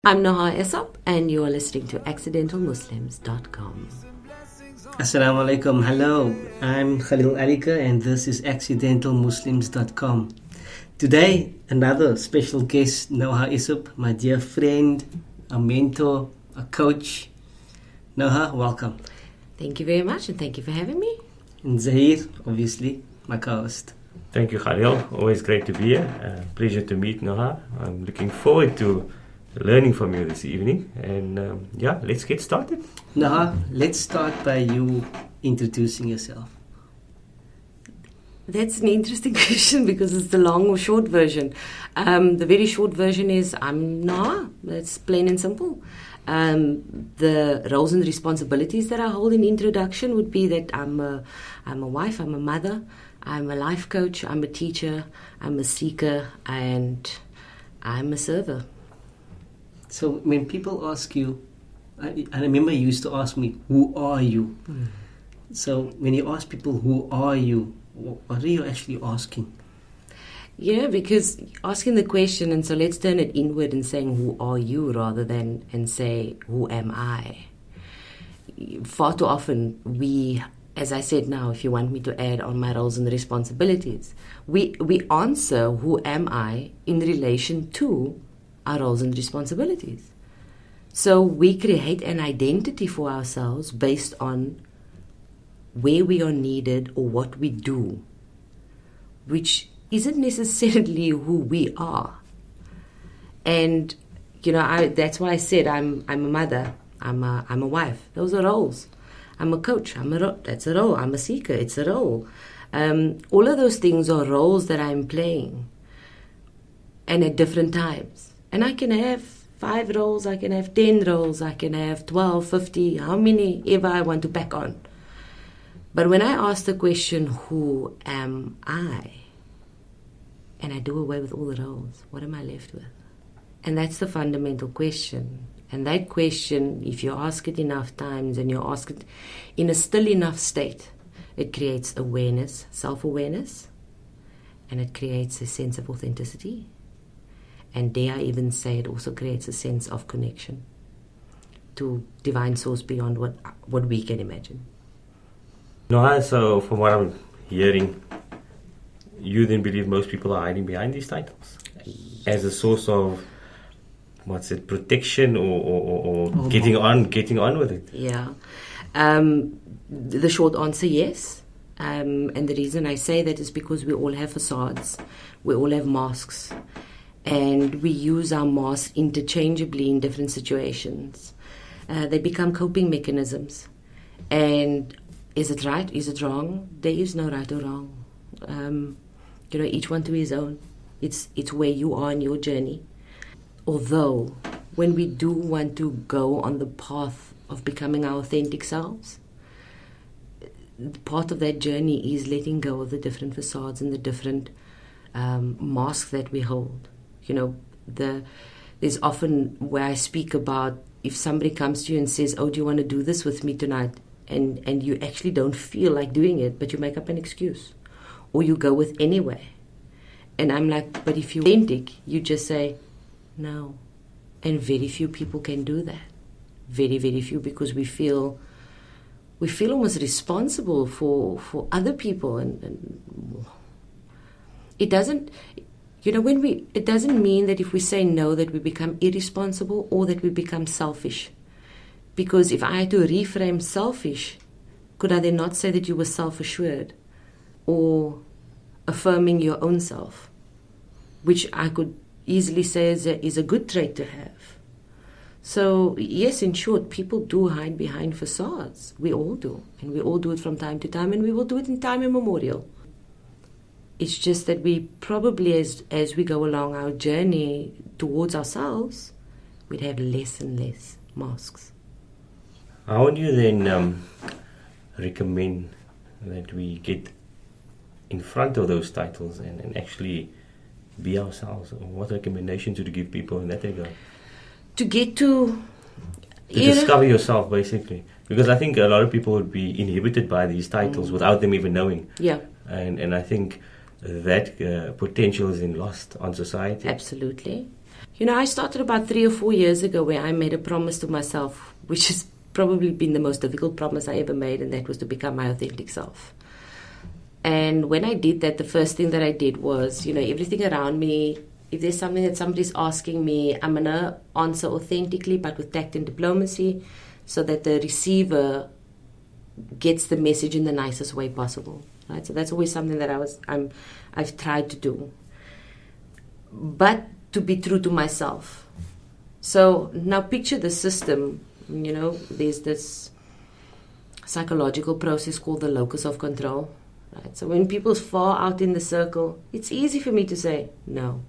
I'm Noha Essop, and you are listening to AccidentalMuslims.com. Assalamu alaikum. Hello, I'm Khalil Alika, and this is AccidentalMuslims.com. Today, another special guest, Noha Essop, my dear friend, a mentor, a coach. Noha, welcome. Thank you very much, and thank you for having me. And Zahir, obviously, my co-host. Thank you, Khalil. Always great to be here. Pleasure to meet Noha. I'm looking forward to learning from you this evening. And let's get started. Noha, let's start by you introducing yourself. That's an interesting question because it's the long or short version. The very short version is I'm Noha. That's plain and simple. The roles and responsibilities that I hold in introduction would be that I'm a wife, I'm a mother, I'm a life coach, I'm a teacher, I'm a seeker, and I'm a server. So when people ask you, I remember you used to ask me, who are you? So when you ask people, who are you, what are you actually asking? Yeah, because asking the question, and so let's turn it inward and saying, who are you, rather than and say, who am I? Far too often we, as I said now, if you want me to add on my roles and responsibilities, we answer, who am I, in relation to our roles and responsibilities. So we create an identity for ourselves based on where we are needed or what we do, which isn't necessarily who we are. And that's why I said I'm a mother, I'm a wife. Those are roles. I'm a coach. That's a role. I'm a seeker. It's a role. All of those things are roles that I'm playing, and at different times. And I can have 5 roles, I can have 10 roles, I can have 12, 50, how many ever I want to pack on. But when I ask the question, who am I? And I do away with all the roles, what am I left with? And that's the fundamental question. And that question, if you ask it enough times and you ask it in a still enough state, it creates awareness, self-awareness, and it creates a sense of authenticity. And dare I even say it also creates a sense of connection to divine source beyond what we can imagine. Noha, so from what I'm hearing, you then believe most people are hiding behind these titles as a source of, protection or getting on with it? Yeah. The short answer, yes. And the reason I say that is because we all have facades. We all have masks. And we use our masks interchangeably in different situations. They become coping mechanisms. And is it right? Is it wrong? There is no right or wrong. Each one to his own. It's where you are in your journey. Although, when we do want to go on the path of becoming our authentic selves, part of that journey is letting go of the different facades and the different masks that we hold. There's often where I speak about if somebody comes to you and says, oh, do you want to do this with me tonight? And you actually don't feel like doing it, but you make up an excuse. Or you go with anyway. And I'm like, but if you're authentic, you just say, no. And very few people can do that. Very, very few, because we feel almost responsible for other people. And it doesn't... it doesn't mean that if we say no that we become irresponsible or that we become selfish. Because if I had to reframe selfish, could I then not say that you were self-assured or affirming your own self, which I could easily say is a good trait to have. So yes, in short, people do hide behind facades. We all do. And we all do it from time to time, and we will do it in time immemorial. It's just that we probably, as we go along our journey towards ourselves, we'd have less and less masks. How would you then recommend that we get in front of those titles and actually be ourselves? What recommendations would you give people in that regard? To get to discover yourself, basically. Because I think a lot of people would be inhibited by these titles without them even knowing. Yeah. And I think that potential is then lost on society. Absolutely. I started about 3 or 4 years ago where I made a promise to myself, which has probably been the most difficult promise I ever made, and that was to become my authentic self. And when I did that, the first thing that I did was, everything around me, if there's something that somebody's asking me, I'm going to answer authentically, but with tact and diplomacy, so that the receiver gets the message in the nicest way possible. Right? So that's always something that I've tried to do. But to be true to myself. So now picture the system. There's this psychological process called the locus of control. Right? So when people's far out in the circle, it's easy for me to say no.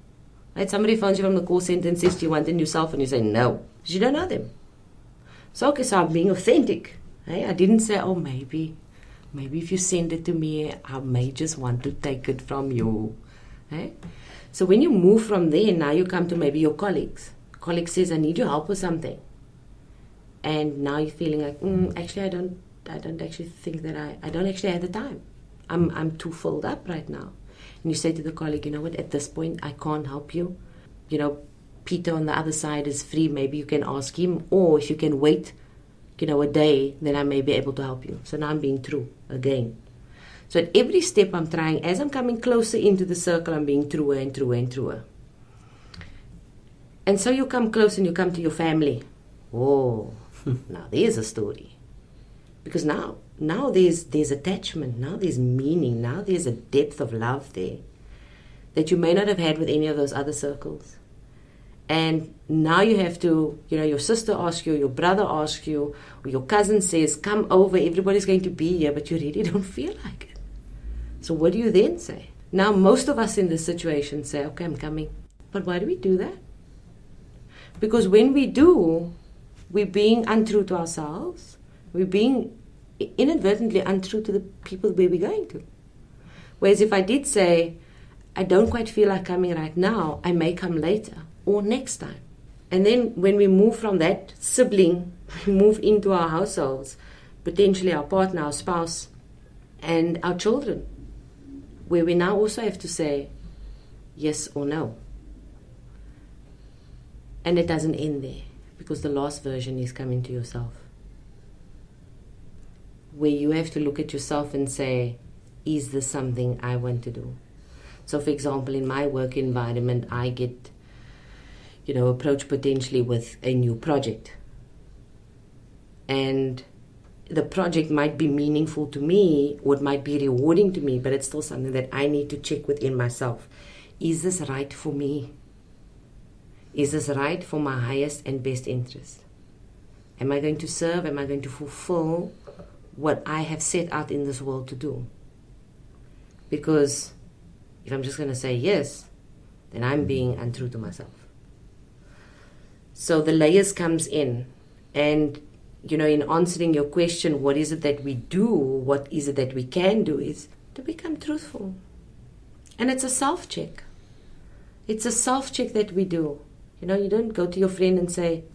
Right? Somebody phones you from the call center and says, do you want a new cell phone? You say no, because you don't know them. So I'm being authentic. Right? I didn't say, maybe if you send it to me, I may just want to take it from you. Right? So when you move from there, now you come to maybe your colleagues. Colleague says, I need your help with something. And now you're feeling like, actually, I don't actually think that I don't actually have the time. I'm too filled up right now. And you say to the colleague, you know what, at this point, I can't help you. Peter on the other side is free. Maybe you can ask him. Or if you can wait, a day, then I may be able to help you. So now I'm being true again. So at every step I'm trying, as I'm coming closer into the circle, I'm being truer and truer and truer. And so you come close and you come to your family. Oh, now there's a story. Because now there's attachment, now there's meaning, now there's a depth of love there that you may not have had with any of those other circles. And now you have to, your sister asks you, your brother asks you, or your cousin says, come over, everybody's going to be here, but you really don't feel like it. So what do you then say? Now most of us in this situation say, okay, I'm coming. But why do we do that? Because when we do, we're being untrue to ourselves. We're being inadvertently untrue to the people where we're going to. Whereas if I did say, I don't quite feel like coming right now, I may come later or next time. And then when we move from that sibling, we move into our households, potentially our partner, our spouse, and our children, where we now also have to say yes or no. And it doesn't end there, because the last version is coming to yourself, where you have to look at yourself and say, is this something I want to do? So for example, in my work environment, I get, approached potentially with a new project. And the project might be meaningful to me, or it might be rewarding to me, but it's still something that I need to check within myself. Is this right for me? Is this right for my highest and best interest? Am I going to serve? Am I going to fulfill what I have set out in this world to do? Because if I'm just going to say yes, then I'm being untrue to myself. So the layers comes in, and in answering your question, what is it that we do, what is it that we can do, is to become truthful. And it's a self-check. It's a self-check that we do. You don't go to your friend and say,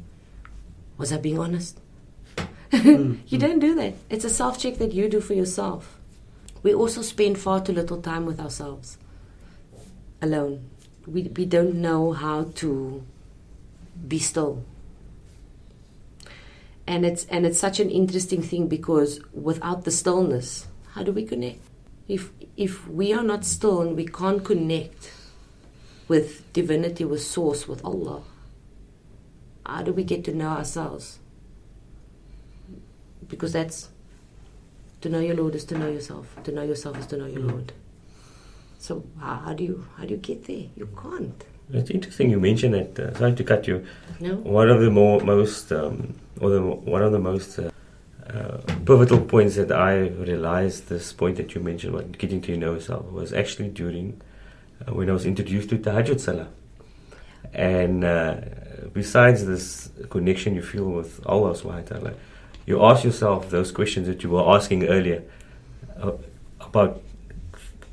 was I being honest? You don't do that. It's a self-check that you do for yourself. We also spend far too little time with ourselves alone. We don't know how to be still. And it's such an interesting thing, because without the stillness, how do we connect? If we are not still and we can't connect with divinity, with source, with Allah, how do we get to know ourselves? Because that's, to know your Lord is to know yourself. To know yourself is to know your Lord. So how do you get there? You can't. It's interesting you mentioned that. Sorry to cut you. No. One of the most pivotal points that I realized, this point that you mentioned about getting to know yourself, was actually during when I was introduced to Tahajjud Salah. And besides this connection you feel with Allah subhanahu wa ta'ala, you ask yourself those questions that you were asking earlier, about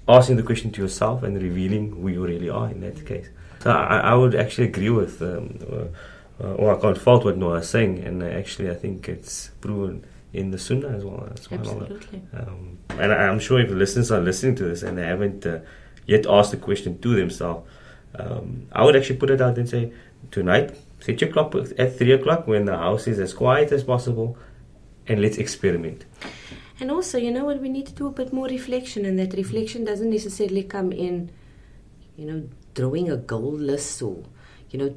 asking the question to yourself and revealing who you really are in that case. So I would actually agree with, or I can't fault what Noha is saying, and actually I think it's proven in the Sunnah as well. Absolutely. And I'm sure if the listeners are listening to this and they haven't yet asked the question to themselves, I would actually put it out and say, tonight, set your clock at 3 o'clock when the house is as quiet as possible, and let's experiment. And also, you know what, we need to do a bit more reflection, and that reflection doesn't necessarily come in, drawing a goal list or,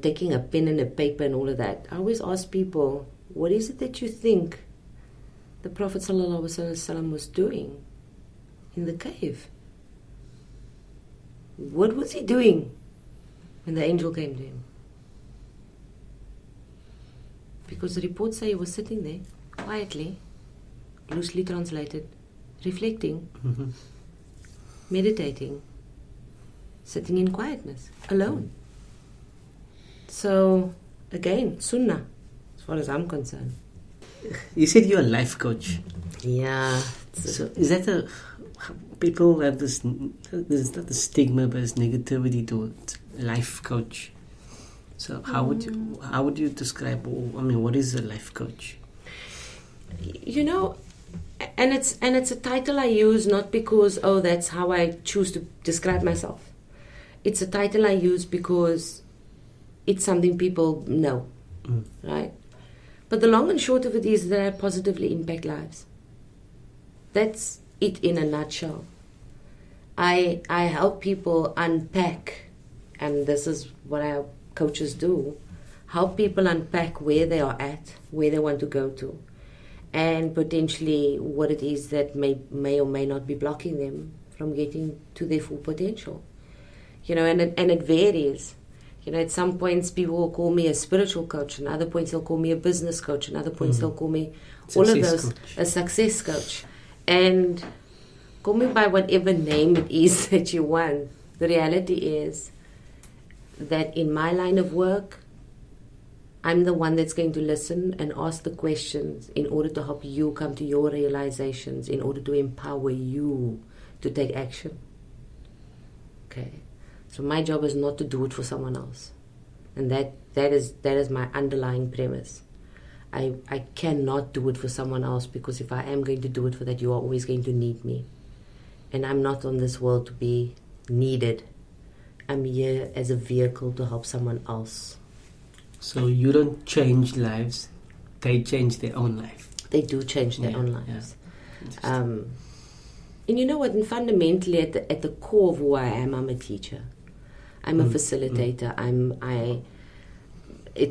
taking a pen and a paper and all of that. I always ask people, what is it that you think the Prophet ﷺ was doing in the cave? What was he doing when the angel came to him? Because the reports say he was sitting there, quietly, loosely translated, reflecting, meditating, sitting in quietness, alone. So, again, sunnah, as far as I'm concerned. You said you're a life coach. Yeah. So is that people have there's not the stigma, but it's negativity towards life coach. So how would you describe? What is a life coach? And it's a title I use not because that's how I choose to describe myself. It's a title I use because it's something people know, right? But the long and short of it is that I positively impact lives. That's it in a nutshell. I help people unpack, and this is what our coaches do, help people unpack where they are at, where they want to go to, and potentially what it is that may or may not be blocking them from getting to their full potential. And it varies. At some points people will call me a spiritual coach, and other points they'll call me a business coach, and other points they'll call me a success coach. And call me by whatever name it is that you want. The reality is that in my line of work, I'm the one that's going to listen and ask the questions in order to help you come to your realizations, in order to empower you to take action. Okay. So my job is not to do it for someone else. And that is my underlying premise. I cannot do it for someone else, because if I am going to do it for that, you are always going to need me. And I'm not on this world to be needed. I'm here as a vehicle to help someone else. So you don't change lives, they change their own life. They do change their own lives. Yeah. And you know what? And fundamentally, at the core of who I am, I'm a teacher. I'm a facilitator.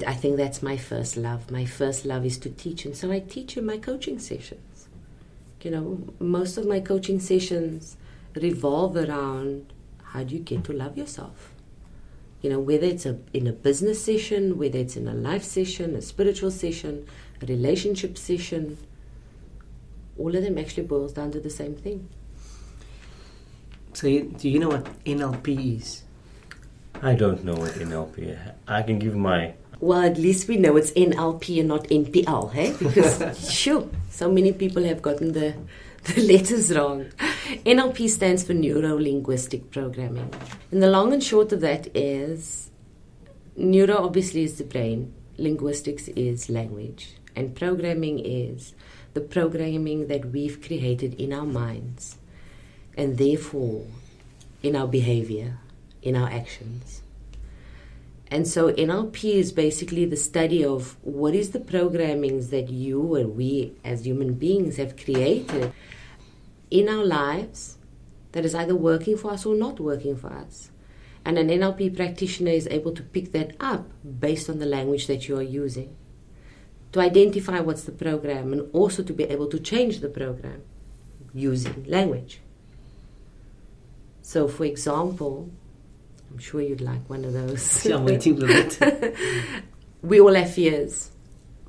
I think that's my first love. My first love is to teach, and so I teach in my coaching sessions. Most of my coaching sessions revolve around how do you get to love yourself. Whether it's in a business session, whether it's in a life session, a spiritual session, a relationship session, all of them actually boils down to the same thing. So do you know what NLP is? I don't know what NLP is. I can give my... Well, at least we know it's NLP and not NPL, hey? Because, sure, so many people have gotten the letters wrong. NLP stands for Neuro-Linguistic Programming. And the long and short of that is, neuro obviously is the brain, linguistics is language, and programming is the programming that we've created in our minds, and therefore in our behavior, in our actions. And so NLP is basically the study of what is the programmings that you and we as human beings have created in our lives that is either working for us or not working for us. And an NLP practitioner is able to pick that up based on the language that you are using, to identify what's the program, and also to be able to change the program using language. So, for example, I'm sure you'd like one of those. Yeah, I'm waiting for it. We all have fears,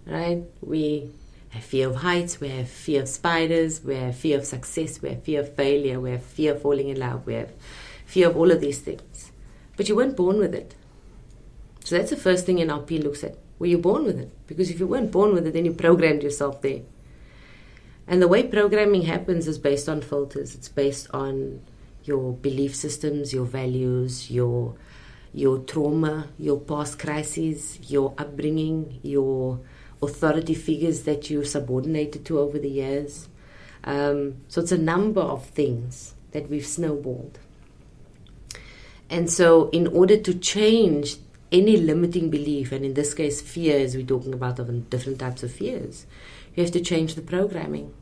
right? We have fear of heights, we have fear of spiders, we have fear of success, we have fear of failure, we have fear of falling in love, we have fear of all of these things. But you weren't born with it. So that's the first thing NLP looks at. Were you born with it? Because if you weren't born with it, then you programmed yourself there. And the way programming happens is based on filters. It's based on your belief systems, your values, your trauma, your past crises, your upbringing, your authority figures that you subordinated to over the years. So it's a number of things that we've snowballed. And so in order to change any limiting belief, and in this case fears, we're talking about of different types of fears, you have to change the programming.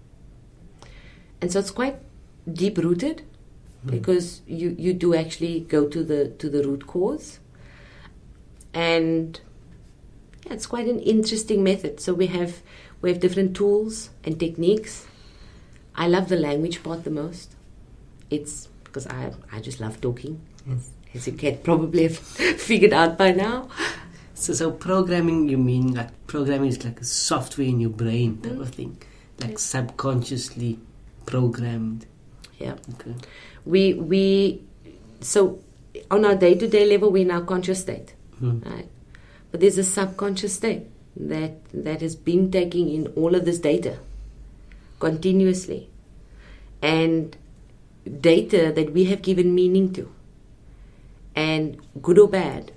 And so it's quite deep-rooted, because you do actually go to the root cause. And yeah, it's quite an interesting method. So we have different tools and techniques. I love the language part the most. It's because I just love talking, as you can probably have figured out by now. So programming, you mean like programming is like a software in your brain type of thing, like subconsciously programmed. Yeah. Okay. So on our day-to-day level, we're in our conscious state, right? But there's a subconscious state that has been taking in all of this data continuously, and data that we have given meaning to, and good or bad,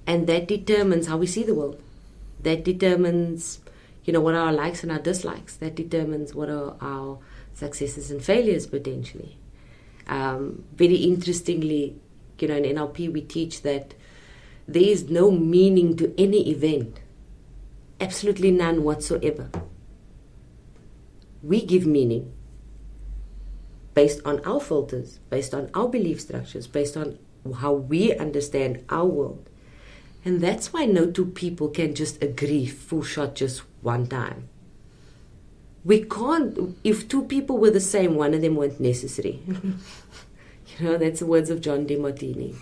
and that determines how we see the world. That determines, what are our likes and our dislikes. That determines what are our successes and failures potentially. Very interestingly, in NLP we teach that there is no meaning to any event, absolutely none whatsoever. We give meaning based on our filters, based on our belief structures, based on how we understand our world. And that's why no two people can just agree full shot just one time. We can't, if two people were the same, one of them weren't necessary. That's the words of John DeMartini.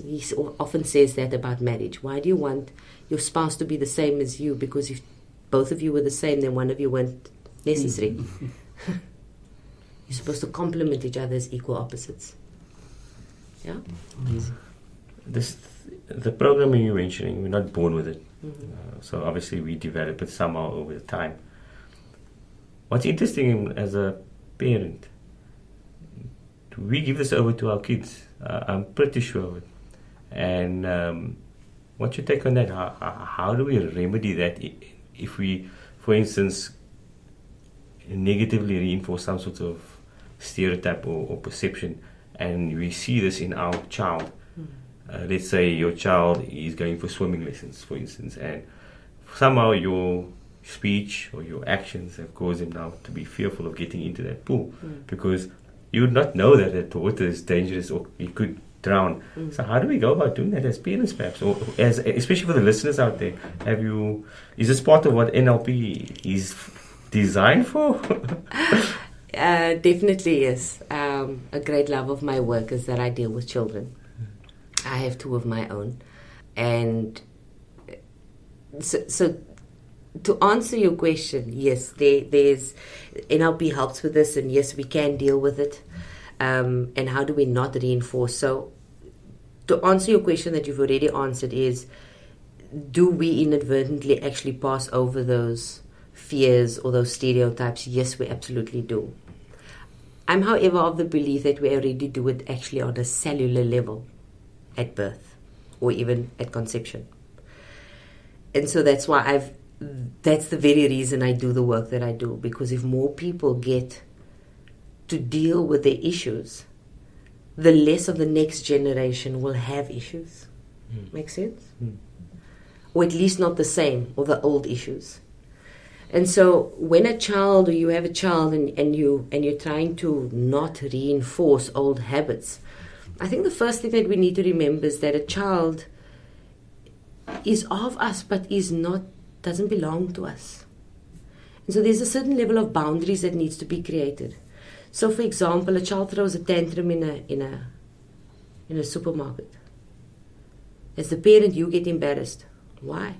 He often says that about marriage. Why do you want your spouse to be the same as you? Because if both of you were the same, then one of you weren't necessary. You're supposed to complement each other as equal opposites. Yeah? Amazing. The programming you're mentioning, we're not born with it. So obviously we develop it somehow over time. What's interesting as a parent, we give this over to our kids. I'm pretty sure of it. And what's your take on that? How do we remedy that if we, for instance, negatively reinforce some sort of stereotype or perception, and we see this in our child? Let's say your child is going for swimming lessons, for instance, and somehow your speech or your actions have caused him now to be fearful of getting into that pool, because you would not know that the water is dangerous or you could drown. So how do we go about doing that as parents, perhaps, or especially for the listeners out there? Is this part of what NLP is designed for? Definitely yes. A great love of my work is that I deal with children. I have two of my own, and so to answer your question, yes, there's NLP helps with this, and yes, we can deal with it. And how do we not reinforce? So to answer your question that you've already answered is, do we inadvertently actually pass over those fears or those stereotypes? Yes, we absolutely do. I'm, however, of the belief that we already do it actually on a cellular level at birth or even at conception. And so that's why that's the very reason I do the work that I do, because if more people get to deal with their issues, the less of the next generation will have issues. Make sense? Or at least not the same, or the old issues. And so when a child, or you have a child and you're trying to not reinforce old habits, I think the first thing that we need to remember is that a child is of us but doesn't belong to us. And so there's a certain level of boundaries that needs to be created. So for example, a child throws a tantrum in a supermarket. As the parent, you get embarrassed. Why?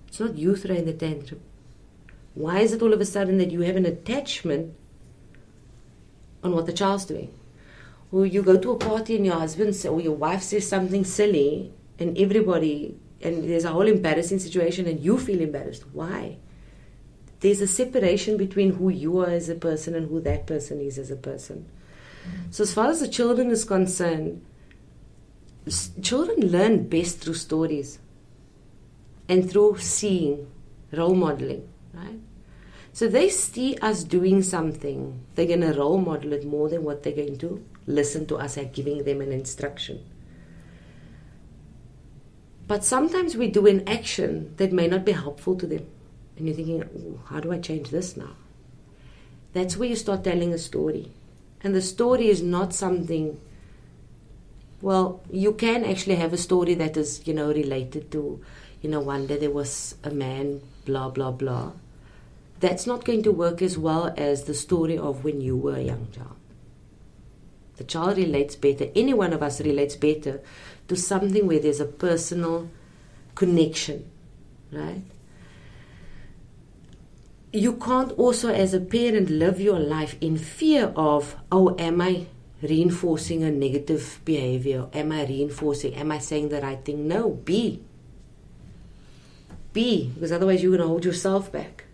It's not you throwing the tantrum. Why is it all of a sudden that you have an attachment on what the child's doing? Or you go to a party and your husband or your wife says something silly, and there's a whole embarrassing situation and you feel embarrassed. Why? There's a separation between who you are as a person and who that person is as a person. So as far as the children is concerned, children learn best through stories and through seeing, role modeling, right? So if they see us doing something, they're going to role model it more than what they're going to listen to us at giving them an instruction. But sometimes we do an action that may not be helpful to them. And you're thinking, "Ooh, how do I change this now?" That's where you start telling a story. And the story is not something, well, you can actually have a story that is, related to, one day there was a man, blah, blah, blah. That's not going to work as well as the story of when you were a young child. The child relates better, any one of us relates better to something where there's a personal connection, right? You can't also, as a parent, live your life in fear of, am I reinforcing a negative behavior? Am I saying the right thing? No, be, because otherwise you're going to hold yourself back.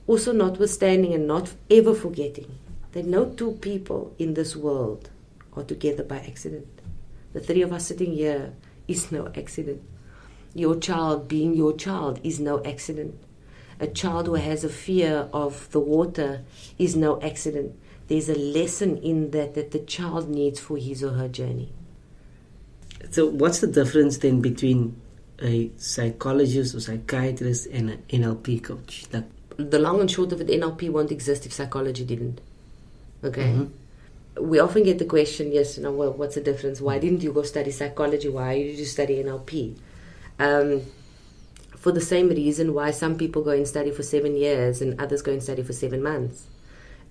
Also, notwithstanding and not ever forgetting that no two people in this world are together by accident. The three of us sitting here is no accident. Your child being your child is no accident. A child who has a fear of the water is no accident. There's a lesson in that the child needs for his or her journey. So what's the difference then between a psychologist or psychiatrist and an NLP coach? The long and short of it, NLP won't exist if psychology didn't. Okay? We often get the question, well, what's the difference? Why didn't you go study psychology? Why did you study NLP? For the same reason why some people go and study for 7 years and others go and study for 7 months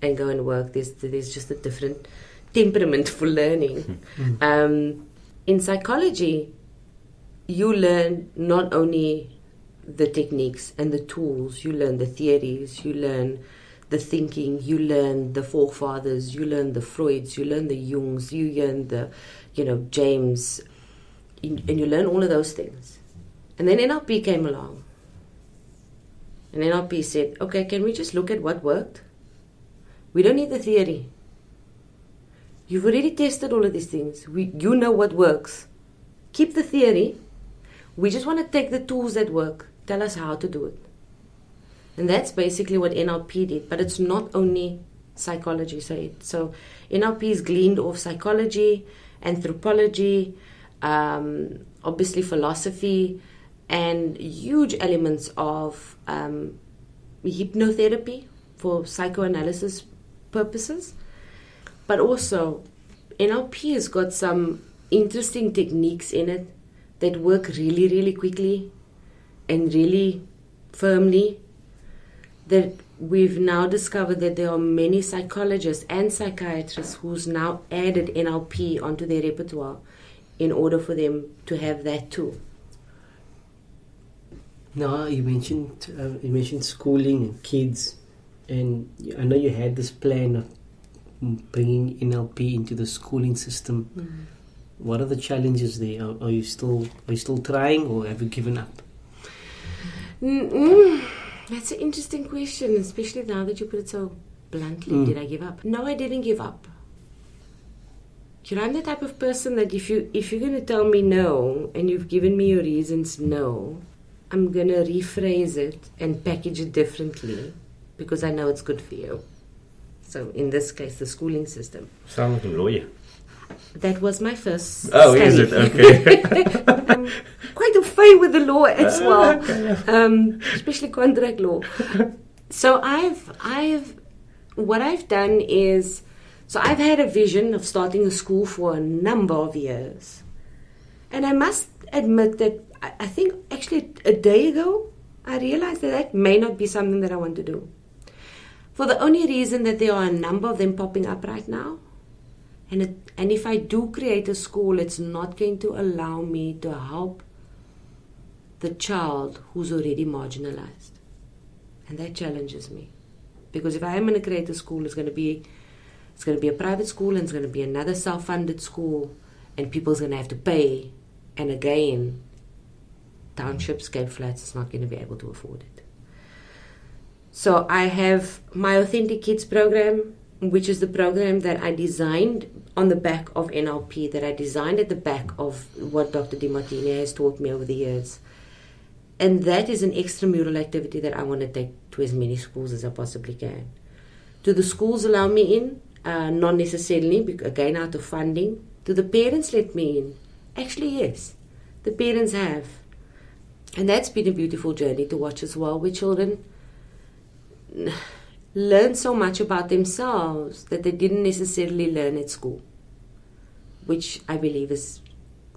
and go and work. There's just a different temperament for learning. In psychology, you learn not only the techniques and the tools, you learn the theories, you learn the thinking, you learn the forefathers, you learn the Freuds, you learn the Jungs, you learn the, James, and you learn all of those things. And then NLP came along. And NLP said, okay, can we just look at what worked? We don't need the theory. You've already tested all of these things. You know what works. Keep the theory. We just want to take the tools that work. Tell us how to do it. And that's basically what NLP did. But it's not only psychology. So NLP is gleaned off psychology, anthropology, obviously philosophy, and huge elements of hypnotherapy for psychoanalysis purposes. But also, NLP has got some interesting techniques in it that work really, really quickly and really firmly. That we've now discovered that there are many psychologists and psychiatrists who's now added NLP onto their repertoire in order for them to have that too. Now, you mentioned schooling and kids, and I know you had this plan of bringing NLP into the schooling system. What are the challenges there? Are you still trying, or have you given up? That's an interesting question, especially now that you put it so bluntly. Did I give up? No, I didn't give up. I'm the type of person that if you're going to tell me no, and you've given me your reasons no, I'm going to rephrase it and package it differently because I know it's good for you. So in this case, the schooling system. Sound like a lawyer. That was my first Oh, study. is it? Okay. I'm quite au fait with the law as well, Okay. especially contract law. So what I've done is, so I've had a vision of starting a school for a number of years. And I must admit that I think actually a day ago, I realized that may not be something that I want to do. For the only reason that there are a number of them popping up right now. And if I do create a school, it's not going to allow me to help the child who's already marginalized. And that challenges me. Because if I am going to create a school, it's going to be a private school, and it's going to be another self-funded school, and people's going to have to pay. And again, townships, Cape Flats is not going to be able to afford it. So I have my Authentic Kids program, which is the program that I designed on the back of NLP, that I designed at the back of what Dr. DeMartini has taught me over the years. And that is an extramural activity that I want to take to as many schools as I possibly can. Do the schools allow me in? Not necessarily, again out of funding. Do the parents let me in? Actually, yes. The parents have. And that's been a beautiful journey to watch as well, where children learn so much about themselves that they didn't necessarily learn at school, which I believe is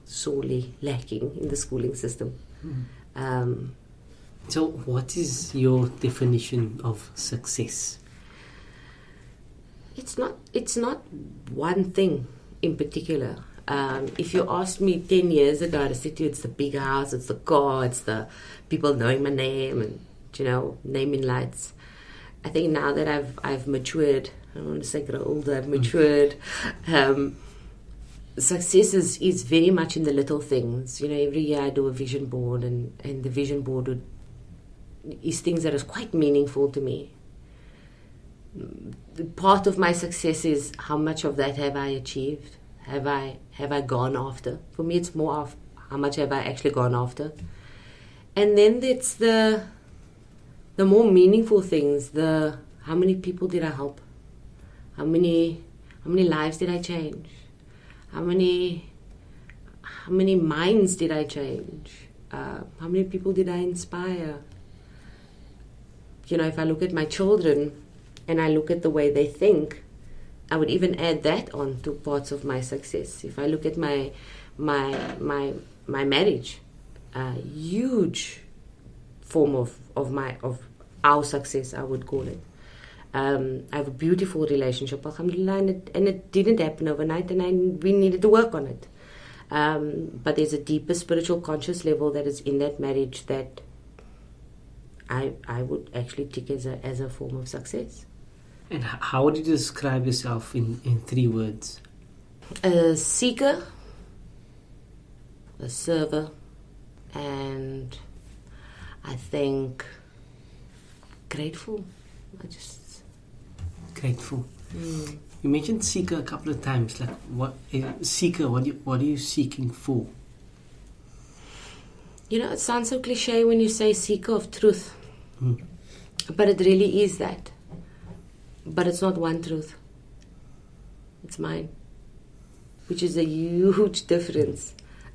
sorely lacking in the schooling system. So what is your definition of success? It's not one thing in particular. If you asked me 10 years ago, I'd say to you, it's the big house, it's the car, it's the people knowing my name and, naming lights. I think now that I've matured, I don't want to say grow older, I've matured, success is very much in the little things. Every year I do a vision board, and the vision board is things that is quite meaningful to me. The part of my success is how much of that have I achieved? Have I gone after? For me, it's more of how much have I actually gone after. And then it's the more meaningful things. How many people did I help? How many lives did I change? How many minds did I change? How many people did I inspire? If I look at my children and I look at the way they think, I would even add that on to parts of my success. If I look at my marriage, a huge form of our success, I would call it. I have a beautiful relationship, alhamdulillah, and it didn't happen overnight, and we needed to work on it. But there's a deeper spiritual conscious level that is in that marriage that I would actually tick as a form of success. And how would you describe yourself in 3 words? A seeker, a server, and I think grateful. Grateful. You mentioned seeker a couple of times. Like, what seeker? What are you seeking for? It sounds so cliche when you say seeker of truth, but it really is that. But it's not one truth. It's mine, which is a huge difference.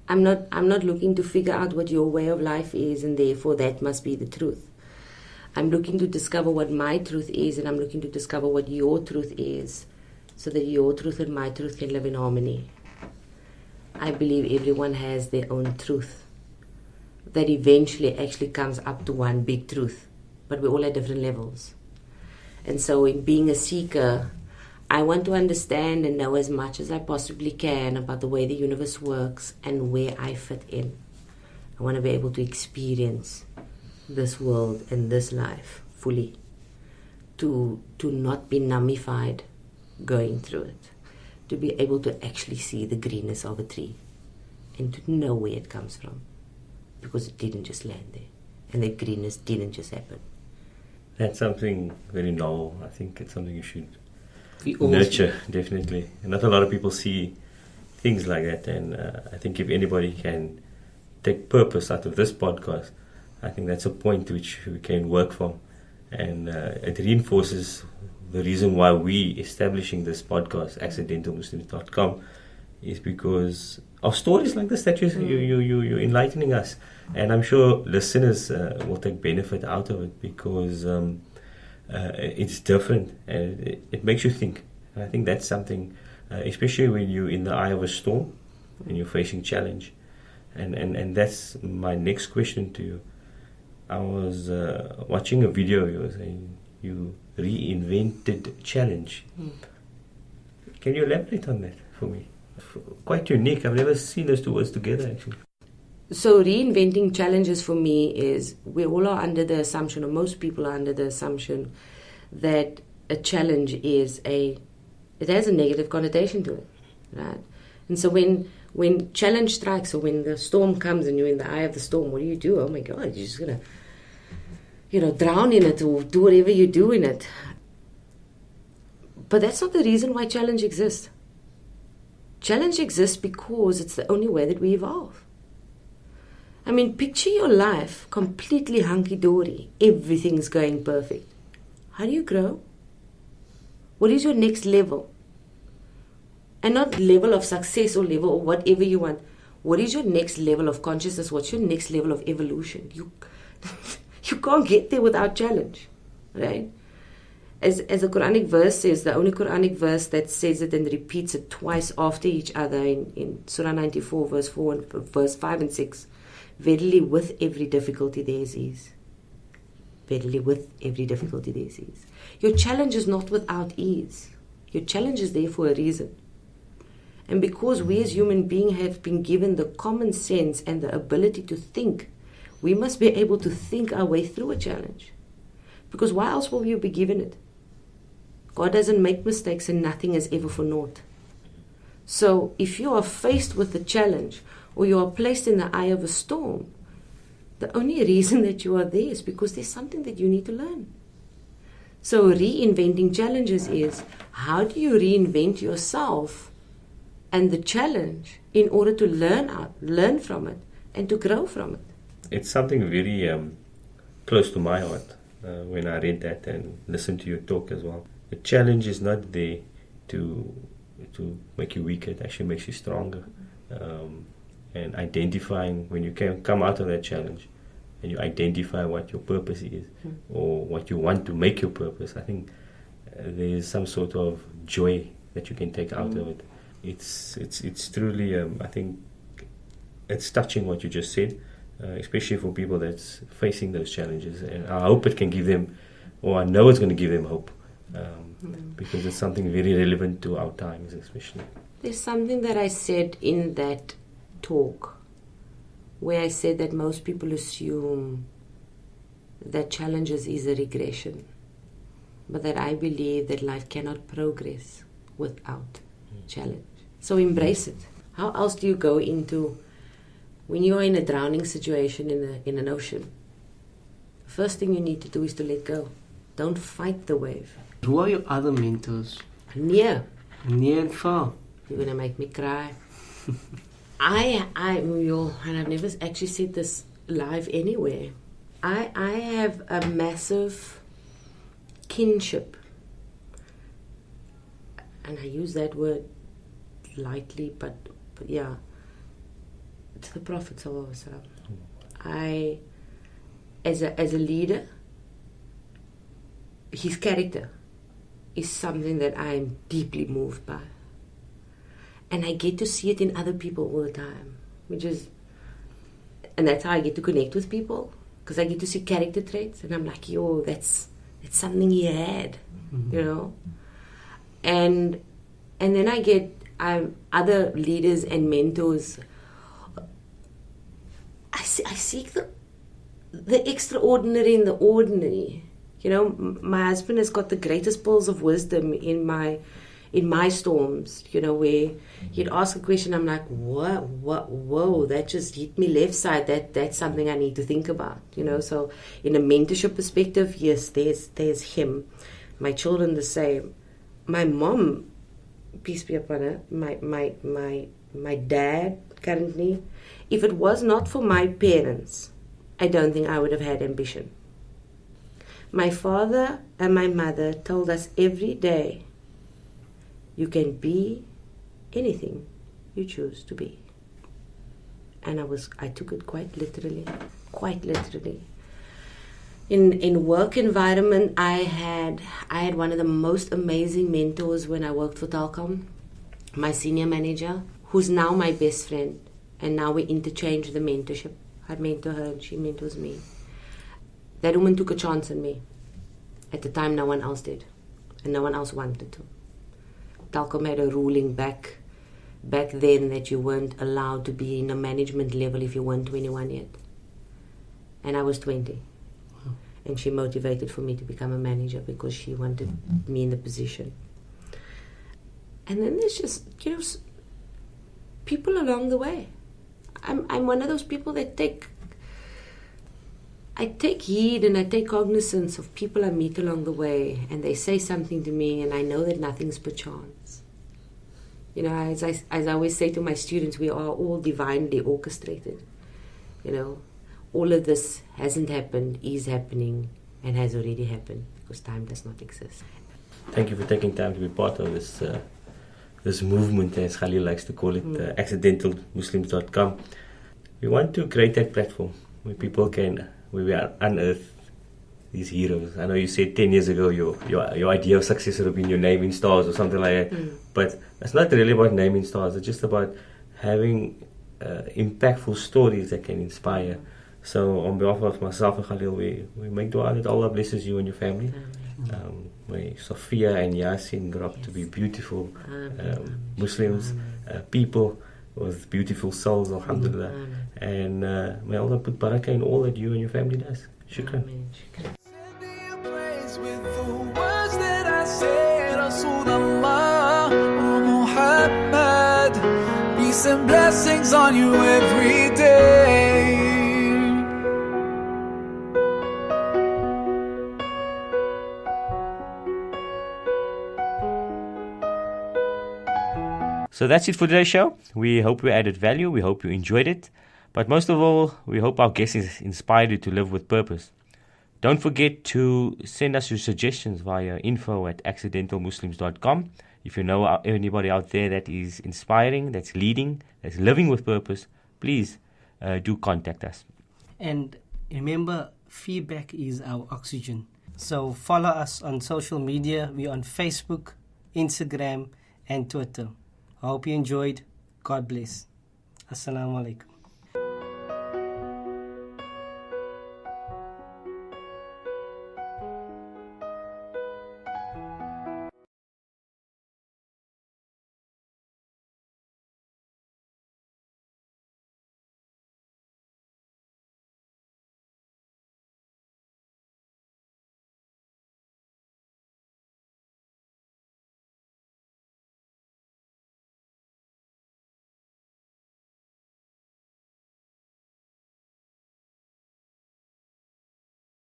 I'm not looking to figure out what your way of life is, and therefore that must be the truth. I'm looking to discover what my truth is, and I'm looking to discover what your truth is, so that your truth and my truth can live in harmony. I believe everyone has their own truth that eventually actually comes up to one big truth, but we're all at different levels. And so in being a seeker, I want to understand and know as much as I possibly can about the way the universe works and where I fit in. I want to be able to experience this world and this life fully, to not be nummified going through it, to be able to actually see the greenness of a tree and to know where it comes from, because it didn't just land there, and that greenness didn't just happen. That's something very novel. I think it's something you should nurture, definitely. And not a lot of people see things like that. And I think if anybody can take purpose out of this podcast, I think that's a point which we can work from. And it reinforces the reason why we establishing this podcast, AccidentalMuslims.com, is because of stories like this that you're enlightening us. And I'm sure listeners will take benefit out of it, because it's different and it makes you think. And I think that's something, especially when you're in the eye of a storm and you're facing challenge. And that's my next question to you. I was watching a video. You were saying you reinvented challenge. Can you elaborate on that for me? Quite unique. I've never seen those 2 words together, actually. So reinventing challenges for me is, we all are under the assumption, or most people are under the assumption, that a challenge it has a negative connotation to it, right? And so when challenge strikes, or when the storm comes and you're in the eye of the storm, what do? Oh my God, you're just gonna, drown in it or do whatever you do in it. But that's not the reason why challenge exists. Challenge exists because it's the only way that we evolve. I mean, picture your life completely hunky-dory. Everything's going perfect. How do you grow? What is your next level? And not level of success or level or whatever you want. What is your next level of consciousness? What's your next level of evolution? You can't get there without challenge, right? As a Quranic verse says, the only Quranic verse that says it and repeats it twice after each other in Surah 94, verse 4 and verse 5 and 6, verily with every difficulty there is ease. Verily with every difficulty there is ease. Your challenge is not without ease. Your challenge is there for a reason. And because we as human beings have been given the common sense and the ability to think, we must be able to think our way through a challenge. Because why else will you be given it? God doesn't make mistakes and nothing is ever for naught. So if you are faced with a challenge or you are placed in the eye of a storm, the only reason that you are there is because there's something that you need to learn. So reinventing challenges is, how do you reinvent yourself and the challenge in order to learn from it and to grow from it? It's something very close to my heart when I read that and listened to your talk as well. The challenge is not there to make you weaker. It actually makes you stronger. And identifying, when you can come out of that challenge and you identify what your purpose is or what you want to make your purpose, I think there is some sort of joy that you can take out of it. It's truly, I think it's touching what you just said, especially for people that's facing those challenges. And I hope it can give them, or I know it's going to give them hope, because it's something very relevant to our times especially. There's something that I said in that talk where I said that most people assume that challenges is a regression, but that I believe that life cannot progress without challenge. So embrace it. How else do you go into, when you are in a drowning situation in an ocean, the first thing you need to do is to let go. Don't fight the wave. Who are your other mentors? Near and far. You're gonna make me cry. And I've never actually said this live anywhere. I have a massive kinship, and I use that word lightly, but yeah, to the Prophet sallallahu alaihi wasallam. I, as a leader, his character is something that I'm deeply moved by. And I get to see it in other people all the time, and that's how I get to connect with people, because I get to see character traits, and I'm like, yo, that's something he had, you know. And then I get other leaders and mentors. I seek the extraordinary in the ordinary. You know, my husband has got the greatest pearls of wisdom in my storms, you know, where he'd ask a question, I'm like, whoa, that just hit me left side. That's something I need to think about, you know. So in a mentorship perspective, yes, there's him. My children the same. My mom, peace be upon her, my dad currently, if it was not for my parents, I don't think I would have had ambition. My father and my mother told us every day, you can be anything you choose to be. And I took it quite literally. In work environment, I had one of the most amazing mentors when I worked for Telkom, my senior manager, who's now my best friend. And now we interchange the mentorship. I mentor her and she mentors me. That woman took a chance on me. At the time, no one else did. And no one else wanted to. Telkom had a ruling back then that you weren't allowed to be in a management level if you weren't 21 yet. And I was 20. Wow. And she motivated for me to become a manager because she wanted me in the position. And then there's just, you know, people along the way. I'm one of those people that I take heed and I take cognizance of people I meet along the way, and they say something to me, and I know that nothing's per chance. You know, as I always say to my students, we are all divinely orchestrated. You know, all of this hasn't happened, is happening, and has already happened, because time does not exist. Thank you for taking time to be part of this this movement, as Khalil likes to call it, AccidentalMuslims.com. We want to create that platform where people can, where we unearth these heroes. I know you said 10 years ago your idea of success would have been your naming stars or something like that, but it's not really about naming stars. It's just about having impactful stories that can inspire. So on behalf of myself and Khalil, we make dua that Allah blesses you and your family. May Sophia and Yasin grow up to be beautiful Muslims, people with beautiful souls, alhamdulillah. And may Allah put barakah in all that you and your family does. Shukran. With the words that I said, Rasulullah, Muhammad, peace and blessings on you every day. So that's it for today's show. We hope we added value. We hope you enjoyed it. But most of all, we hope our guest has inspired you to live with purpose. Don't forget to send us your suggestions via info@accidentalmuslims.com. If you know anybody out there that is inspiring, that's leading, that's living with purpose, please do contact us. And remember, feedback is our oxygen. So follow us on social media. We're on Facebook, Instagram, and Twitter. I hope you enjoyed. God bless. Assalamu alaikum.